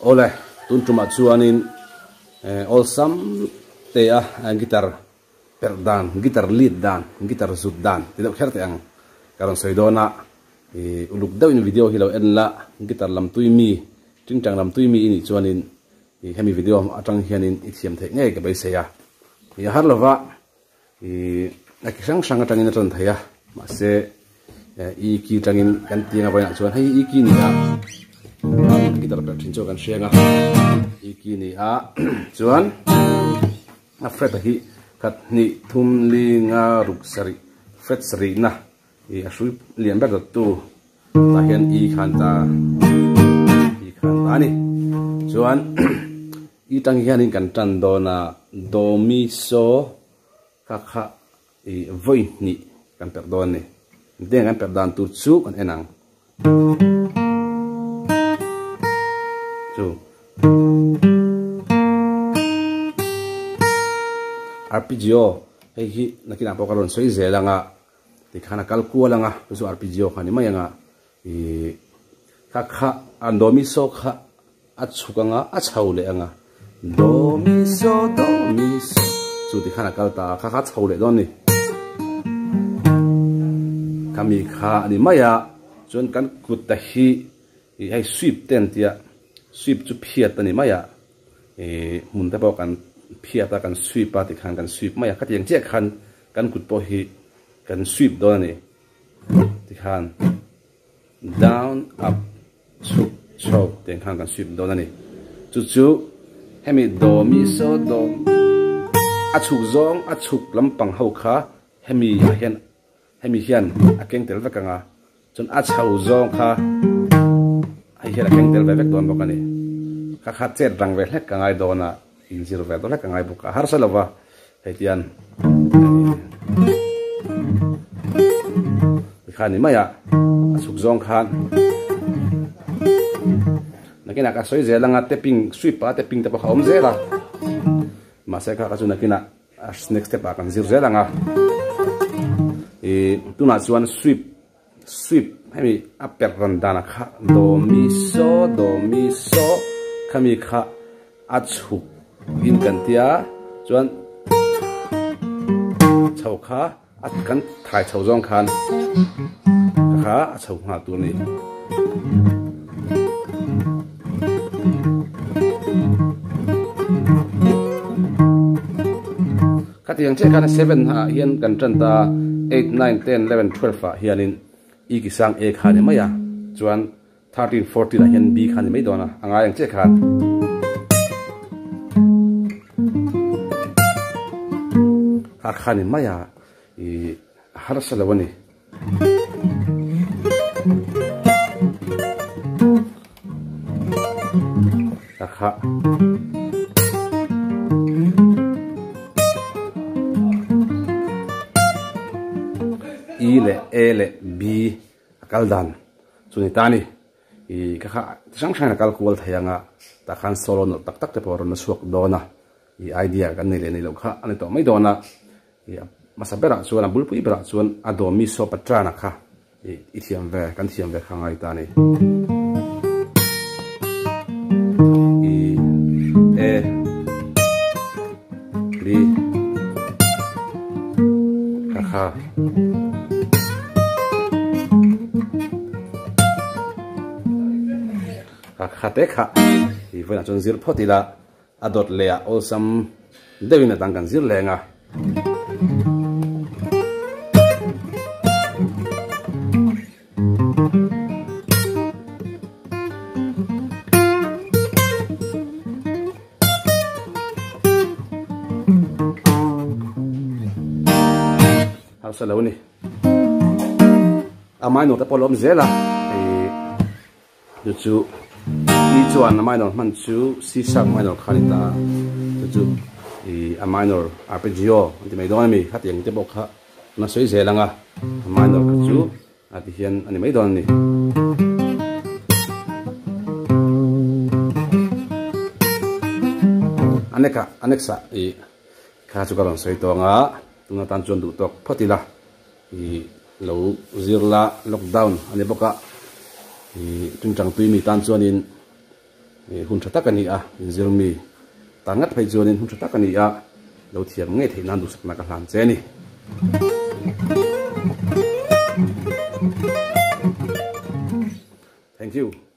ole tun tuma chuanin all sam te a gitar per dan gitar lead dan gitar zut dan ti deuh kherte ang karon soidona uluk deuh in video hilo en la gitar lam tuimi tingtang lam tuimi ini chuanin hemi video atang hianin ithiam the nge ke bai seya ya harlova nakisang sang atangin ron thaya ma se ki tangin kan tinga bai na chuan hei ki ni a gitar per thincho kan shenga ki ni a chuan a fret hi kat ni thum li nga ruk sari fret sari na asui lian ber tu ta hian khan ta ni chuan tang hian in kan tan do na do mi so ka kha voi ni kan per don ni den kan per dan tu chu kan enang chu arpeggio hei hi nakina pokaron soi zelanga ti khana kalkua langa so arpeggio khani mayanga kha do mi so kha achukanga achaule anga do mi so chu ti khana kalta kha chaule don ni kami kha ni maya chon kan kut ta hi hai sweep ten tia sweep chu phiat ta ni maya mun ta bo kan phiat ta kan sweep pa ti khan kan sweep maya kha tiang che khan kan kut po hi kan sweep don ni ti khan down up chuk chok ten khan kan sweep don ni chu hemi do mi so do achuk zong achuk lampang ho kha hemi hian akeng tel vekanga chon achau zong kha ai hian akeng tel vek don bokani kha chet rang ve hlek kangai dona in zero ve dona kangai buka har salova hetian khani maya achuk zong khan nakina ka soi zelanga tapping sweep pa tapping ta pa khom zela maseka ka chuna kina next step akan zir zelanga tuna chuan sweep hemi aper randana kha do mi so khami kha achuk in kantia chuan chau kha at kan thai chau jong khan kha chau ha tu ni yang cek kan 7 ha hian kan tranta 8 9 10 11 12 ha hianin ki sang a khani maya chuan 13 14 hian b khani mai dona anga yang cek khan ha khani maya har salawani kha ele b kaldan chuni tani kha sang sang kal kual thayanga ta khan solo no tak tak te por no suak dona idea kan nei le nei lo kha ani to mai dona masabera chuan bulpui bra chuan adomi so patrana kha ithiam ve kan thiam ve khangai tani e b kha khate kha ifena chon zir photila adot lea osam devina tangkan zir lenga hausa launi amai no ta polom zela chu chuan a minor man chu C sharp minor khanita chu a minor arpeggio anti mai don mi khatiang te bok kha na soi zelanga a minor chu ati hian ani mai don ni anexa kha chu karon soi tonga tuna tan chon du tok photila lo zirla lockdown ani boka tung tang tui mi tan chuan in hun thata kan ni a zilmi tangat phai zonin hun thata kan ni a lo thiam nge theina du sakna ka hlan che ni thank you